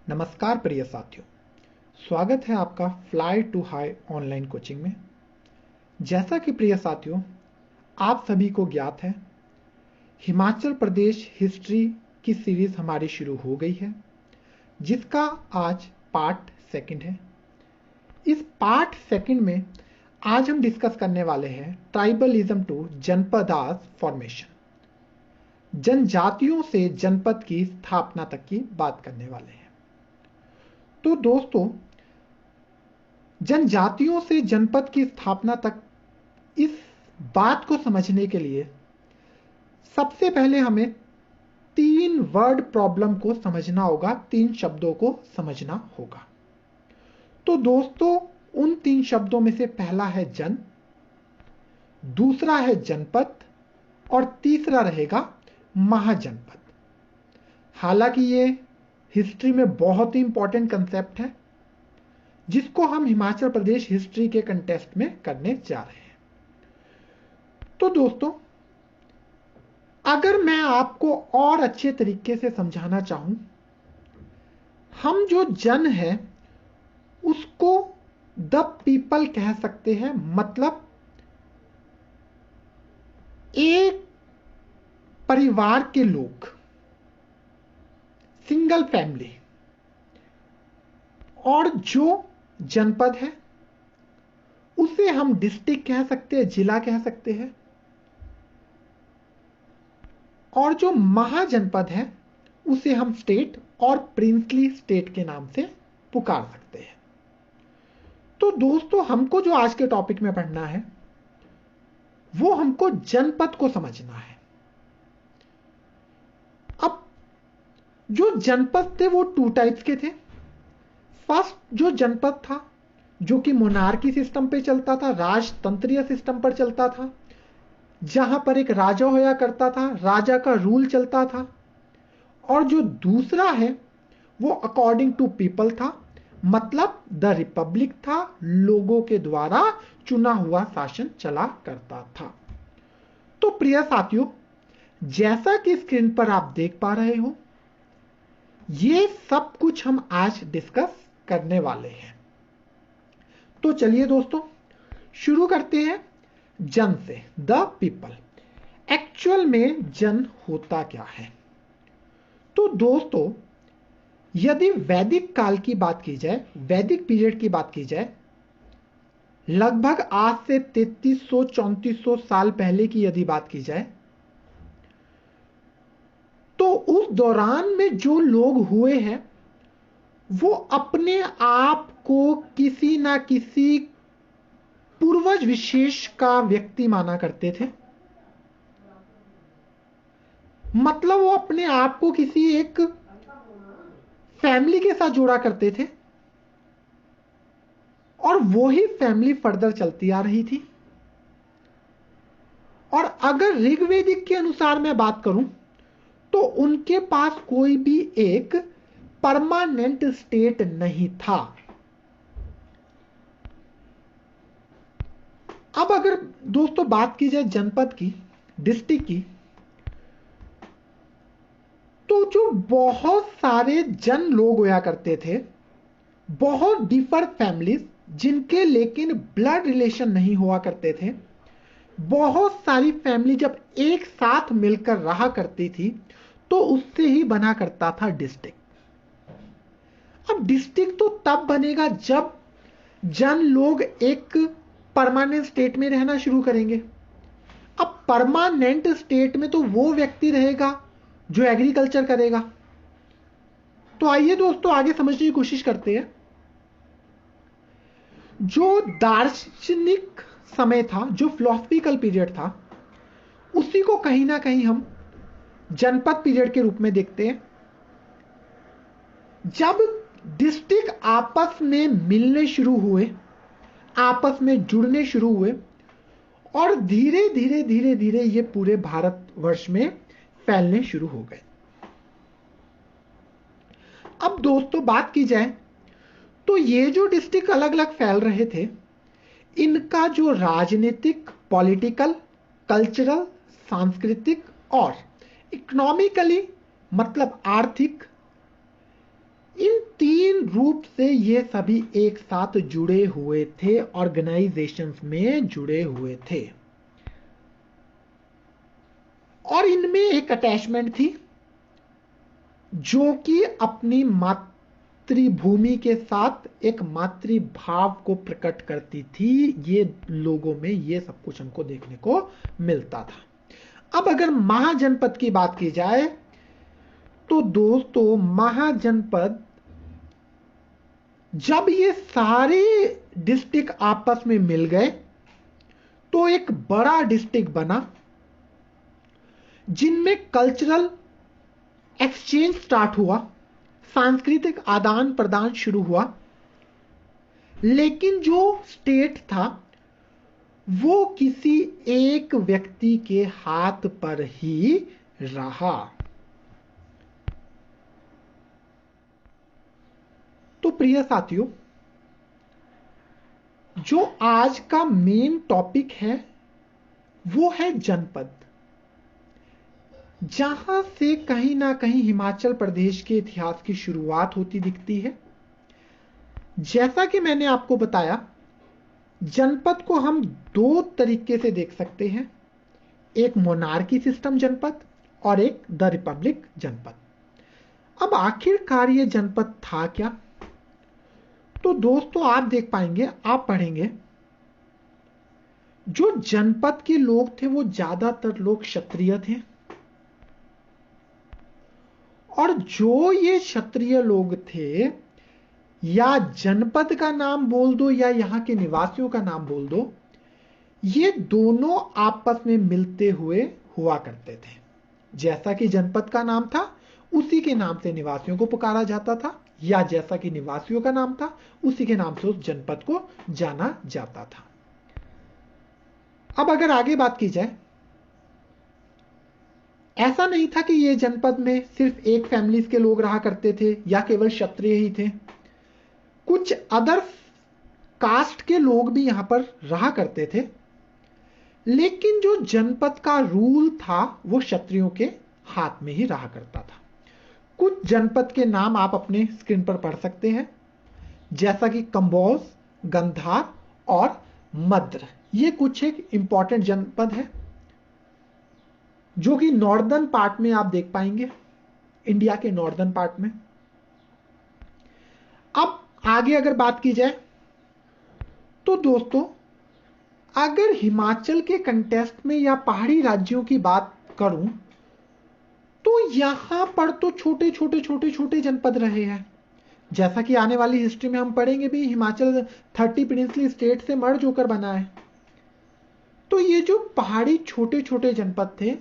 नमस्कार प्रिय साथियों, स्वागत है आपका Fly to High online coaching में। जैसा कि प्रिय साथियों आप सभी को ज्ञात है, हिमाचल प्रदेश हिस्ट्री की सीरीज हमारी शुरू हो गई है, जिसका आज पार्ट सेकंड है। इस पार्ट सेकंड में आज हम डिस्कस करने वाले हैं ट्राइबलिज्म टू जनपद आज फॉर्मेशन, जनजातियों से जनपद की स्थापना तक की बात करने वाले हैं। तो दोस्तों, जनजातियों से जनपद की स्थापना तक इस बात को समझने के लिए सबसे पहले हमें 3 वर्ड प्रॉब्लम को समझना होगा, 3 शब्दों को समझना होगा। तो दोस्तों, उन 3 शब्दों में से पहला है जन, दूसरा है जनपद और तीसरा रहेगा महाजनपद। हालांकि ये हिस्ट्री में बहुत ही इंपॉर्टेंट कंसेप्ट है, जिसको हम हिमाचल प्रदेश हिस्ट्री के कंटेस्ट में करने जा रहे हैं। तो दोस्तों, अगर मैं आपको और अच्छे तरीके से समझाना चाहूं, हम जो जन है उसको द पीपल कह सकते हैं। मतलब एक परिवार के लोग, सिंगल फैमिली। और जो जनपद है उसे हम डिस्ट्रिक्ट कह सकते हैं, जिला कह सकते हैं। और जो महाजनपद है उसे हम स्टेट और प्रिंसली स्टेट के नाम से पुकार सकते हैं। तो दोस्तों, हमको जो आज के टॉपिक में पढ़ना है वो हमको जनपद को समझना है। अब जो जनपद थे वो 2 टाइप्स के थे। फर्स्ट जो जनपद था, जो कि मोनार्की सिस्टम पे चलता था, राजतंत्रीय सिस्टम पर चलता था, जहां पर एक राजा होया करता था, राजा का रूल चलता था। और जो दूसरा है वो अकॉर्डिंग टू पीपल था, मतलब द रिपब्लिक था, लोगों के द्वारा चुना हुआ शासन चला करता था। तो प्रिय साथियों, जैसा कि स्क्रीन पर आप देख पा रहे हो, ये सब कुछ हम आज डिस्कस करने वाले हैं। तो चलिए दोस्तों, शुरू करते हैं जन से, द पीपल। एक्चुअल में जन होता क्या है? तो दोस्तों, यदि वैदिक काल की बात की जाए, वैदिक पीरियड की बात की जाए, लगभग आज से 3300-3400 साल पहले की यदि बात की जाए, तो उस दौरान में जो लोग हुए हैं वो अपने आप को किसी ना किसी पूर्वज विशेष का व्यक्ति माना करते थे। मतलब वो अपने आप को किसी एक फैमिली के साथ जोड़ा करते थे और वो ही फैमिली फर्दर चलती आ रही थी। और अगर ऋग्वेदिक के अनुसार मैं बात करूं तो उनके पास कोई भी एक परमानेंट स्टेट नहीं था। अब अगर दोस्तों बात की जाए जनपद की, डिस्ट्रिक्ट की, तो जो बहुत सारे जन लोग होया करते थे, बहुत डिफर फैमिलीज, जिनके लेकिन ब्लड रिलेशन नहीं हुआ करते थे, बहुत सारी फैमिली जब एक साथ मिलकर रहा करती थी, तो उससे ही बना करता था डिस्ट्रिक्ट। अब डिस्ट्रिक्ट तो तब बनेगा जब जन लोग एक परमानेंट स्टेट में रहना शुरू करेंगे। अब परमानेंट स्टेट में तो वो व्यक्ति रहेगा जो एग्रीकल्चर करेगा। तो आइए दोस्तों आगे समझने की कोशिश करते हैं। जो दार्शनिक समय था, जो फिलोसफिकल पीरियड था, उसी को कहीं ना कहीं हम जनपद पीरियड के रूप में देखते हैं। जब डिस्ट्रिक्ट आपस में मिलने शुरू हुए, आपस में जुड़ने शुरू हुए और धीरे धीरे धीरे धीरे ये पूरे भारतवर्ष में फैलने शुरू हो गए। अब दोस्तों बात की जाए तो ये जो डिस्ट्रिक्ट अलग अलग फैल रहे थे, इनका जो राजनीतिक, पॉलिटिकल, कल्चरल, सांस्कृतिक और इकोनॉमिकली मतलब आर्थिक, इन निश्चित रूप से ये सभी एक साथ जुड़े हुए थे, ऑर्गेनाइजेशंस में जुड़े हुए थे, और इनमें एक अटैचमेंट थी जो कि अपनी मातृभूमि के साथ एक मातृभाव को प्रकट करती थी। ये लोगों में ये सब कुछ हमको देखने को मिलता था। अब अगर महाजनपद की बात की जाए तो दोस्तों, महाजनपद जब ये सारे डिस्ट्रिक्ट आपस में मिल गए तो एक बड़ा डिस्ट्रिक्ट बना, जिनमें कल्चरल एक्सचेंज स्टार्ट हुआ, सांस्कृतिक आदान प्रदान शुरू हुआ। लेकिन जो स्टेट था वो किसी एक व्यक्ति के हाथ पर ही रहा। तो प्रिय साथियों, जो आज का मेन टॉपिक है वो है जनपद, जहां से कहीं ना कहीं हिमाचल प्रदेश के इतिहास की शुरुआत होती दिखती है। जैसा कि मैंने आपको बताया, जनपद को हम दो तरीके से देख सकते हैं, एक मोनार्की सिस्टम जनपद और एक द रिपब्लिक जनपद। अब आखिरकार ये जनपद था क्या? तो दोस्तों, आप देख पाएंगे, आप पढ़ेंगे, जो जनपद के लोग थे वो ज्यादातर लोग क्षत्रिय थे, और जो ये क्षत्रिय लोग थे, या जनपद का नाम बोल दो या यहां के निवासियों का नाम बोल दो, ये दोनों आपस में मिलते हुए हुआ करते थे। जैसा कि जनपद का नाम था उसी के नाम से निवासियों को पुकारा जाता था, या जैसा कि निवासियों का नाम था उसी के नाम से उस जनपद को जाना जाता था। अब अगर आगे बात की जाए, ऐसा नहीं था कि ये जनपद में सिर्फ एक फैमिलीज के लोग रहा करते थे या केवल क्षत्रिय ही थे। कुछ अदर कास्ट के लोग भी यहां पर रहा करते थे, लेकिन जो जनपद का रूल था वो क्षत्रियों के हाथ में ही रहा करता था। कुछ जनपद के नाम आप अपने स्क्रीन पर पढ़ सकते हैं, जैसा कि कंबोज, गंधार और मद्र। ये कुछ एक इंपॉर्टेंट जनपद है जो कि नॉर्दर्न पार्ट में आप देख पाएंगे, इंडिया के नॉर्दर्न पार्ट में। अब आगे अगर बात की जाए तो दोस्तों, अगर हिमाचल के कंटेस्ट में या पहाड़ी राज्यों की बात करूं तो यहां पर तो छोटे छोटे जनपद रहे हैं। जैसा कि आने वाली हिस्ट्री में हम पढ़ेंगे भी, हिमाचल 30 प्रिंसली स्टेट से मर्ज होकर बना है। तो ये जो पहाड़ी छोटे छोटे जनपद थे,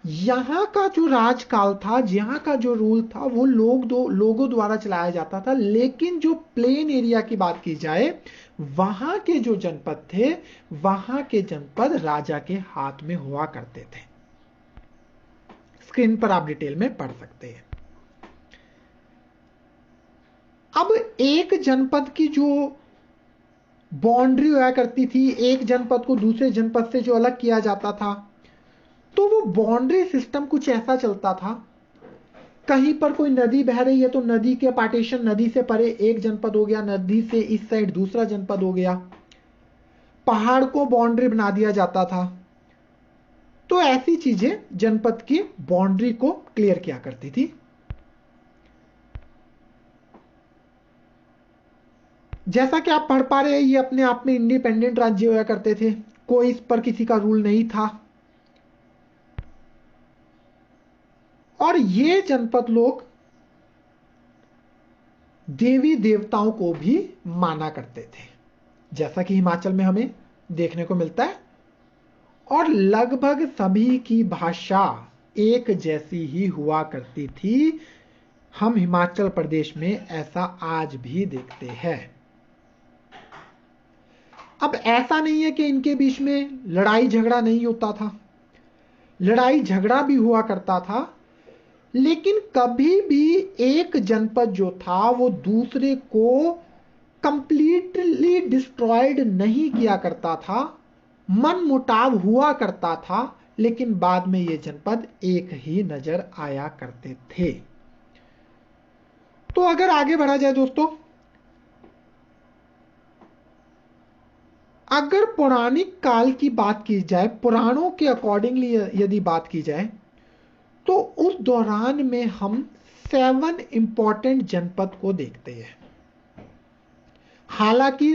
यहां का जो राजकाल था, यहां का जो रूल था, वो लोगों द्वारा चलाया जाता था। लेकिन जो प्लेन एरिया की बात की जाए, वहां के जो जनपद थे, वहां के जनपद राजा के हाथ में हुआ करते थे। स्क्रीन पर आप डिटेल में पढ़ सकते हैं। अब एक जनपद की जो बाउंड्री हुआ करती थी, एक जनपद को दूसरे जनपद से जो अलग किया जाता था, तो वो बाउंड्री सिस्टम कुछ ऐसा चलता था। कहीं पर कोई नदी बह रही है तो नदी के पार्टीशन, नदी से परे एक जनपद हो गया, नदी से इस साइड दूसरा जनपद हो गया, पहाड़ को बाउंड्री बना दिया जाता था। तो ऐसी चीजें जनपद की बाउंड्री को क्लियर किया करती थी। जैसा कि आप पढ़ पा रहे हैं, ये अपने आप में इंडिपेंडेंट राज्य हुआ करते थे, कोई इस पर किसी का रूल नहीं था। और ये जनपद लोग देवी देवताओं को भी माना करते थे, जैसा कि हिमाचल में हमें देखने को मिलता है। और लगभग सभी की भाषा एक जैसी ही हुआ करती थी। हम हिमाचल प्रदेश में ऐसा आज भी देखते हैं। अब ऐसा नहीं है कि इनके बीच में लड़ाई झगड़ा नहीं होता था, लड़ाई झगड़ा भी हुआ करता था, लेकिन कभी भी एक जनपद जो था वो दूसरे को कंप्लीटली डिस्ट्रॉयड नहीं किया करता था। मन मुटाव हुआ करता था, लेकिन बाद में ये जनपद एक ही नजर आया करते थे। तो अगर आगे बढ़ा जाए दोस्तों, अगर पौराणिक काल की बात की जाए, पुराणों के अकॉर्डिंगली यदि बात की जाए, तो उस दौरान में हम 7 इंपॉर्टेंट जनपद को देखते हैं। हालांकि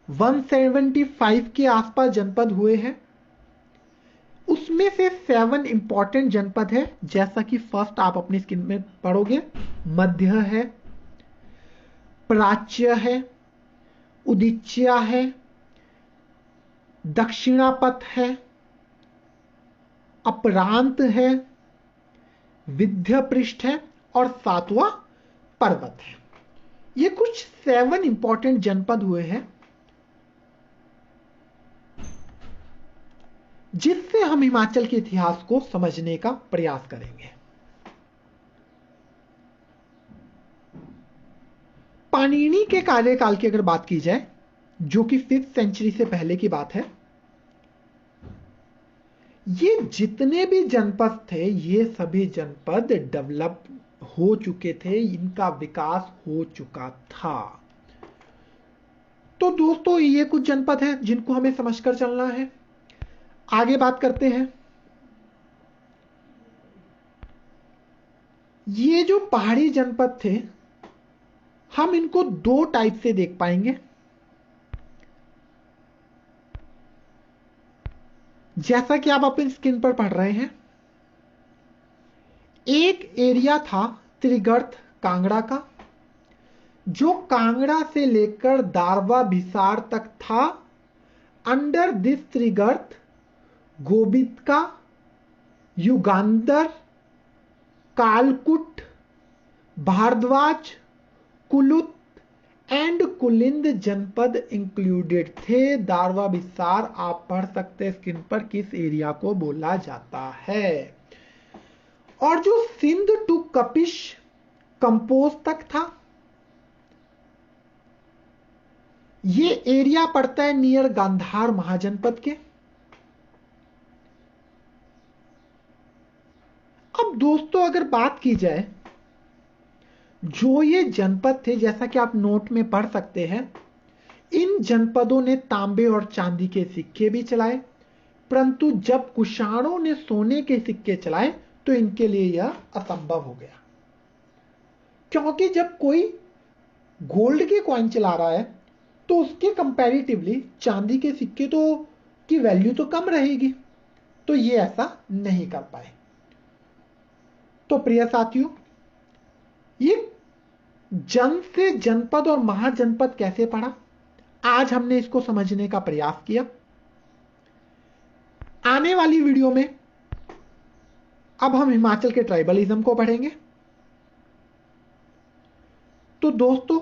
175 के आसपास जनपद हुए हैं, उसमें से 7 इंपॉर्टेंट जनपद है, जैसा कि फर्स्ट आप अपनी स्क्रीन में पढ़ोगे। मध्य है, प्राच्य है, उदीच्या है, दक्षिणापथ है, अपरांत है, विंध्यपृष्ठ है और 7वां पर्वत है। ये कुछ 7 इंपॉर्टेंट जनपद हुए हैं, जिससे हम हिमाचल के इतिहास को समझने का प्रयास करेंगे। पाणिनि के कार्यकाल की अगर बात की जाए, जो कि 5th सेंचुरी से पहले की बात है, ये जितने भी जनपद थे, ये सभी जनपद डेवलप हो चुके थे, इनका विकास हो चुका था। तो दोस्तों, ये कुछ जनपद हैं जिनको हमें समझकर चलना है। आगे बात करते हैं। ये जो पहाड़ी जनपद थे, हम इनको 2 टाइप से देख पाएंगे। जैसा कि आप अपनी स्क्रीन पर पढ़ रहे हैं, एक एरिया था त्रिगर्त कांगड़ा का, जो कांगड़ा से लेकर दारवा भिसार तक था। Under this Trigarta Gobitka, Yugandhar, Kalkut, Bharadwaj, Kulut and Kulind janapada included थे। दारवा भिसार आप पढ़ सकते हैं स्क्रीन पर किस एरिया को बोला जाता है। और जो सिंध टू कपिश कंपोज तक था, ये एरिया पड़ता है नियर गांधार महाजनपद के। अब दोस्तों, अगर बात की जाए, जो ये जनपद थे, जैसा कि आप नोट में पढ़ सकते हैं, इन जनपदों ने तांबे और चांदी के सिक्के भी चलाए, परंतु जब कुषाणों ने सोने के सिक्के चलाए तो इनके लिए यह असंभव हो गया, क्योंकि जब कोई गोल्ड के कॉइन चला रहा है तो उसके कंपैरेटिवली चांदी के सिक्के तो की वैल्यू तो कम रहेगी, तो ये ऐसा नहीं कर पाए। तो प्रिय साथियों, ये जन से जनपद और महाजनपद कैसे पड़ा, आज हमने इसको समझने का प्रयास किया। आने वाली वीडियो में अब हम हिमाचल के ट्राइबलिज्म को पढ़ेंगे। तो दोस्तों,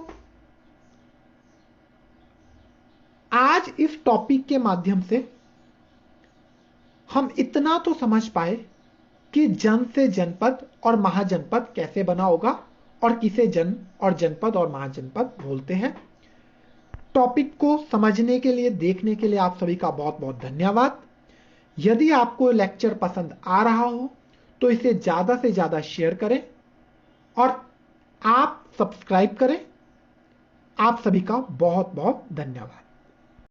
आज इस टॉपिक के माध्यम से हम इतना तो समझ पाए कि जन से जनपद और महाजनपद कैसे बना होगा और किसे जन और जनपद और महाजनपद बोलते हैं। टॉपिक को समझने के लिए, देखने के लिए आप सभी का बहुत बहुत धन्यवाद। यदि आपको लेक्चर पसंद आ रहा हो तो इसे ज्यादा से ज्यादा शेयर करें और आप सब्सक्राइब करें। आप सभी का बहुत बहुत धन्यवाद।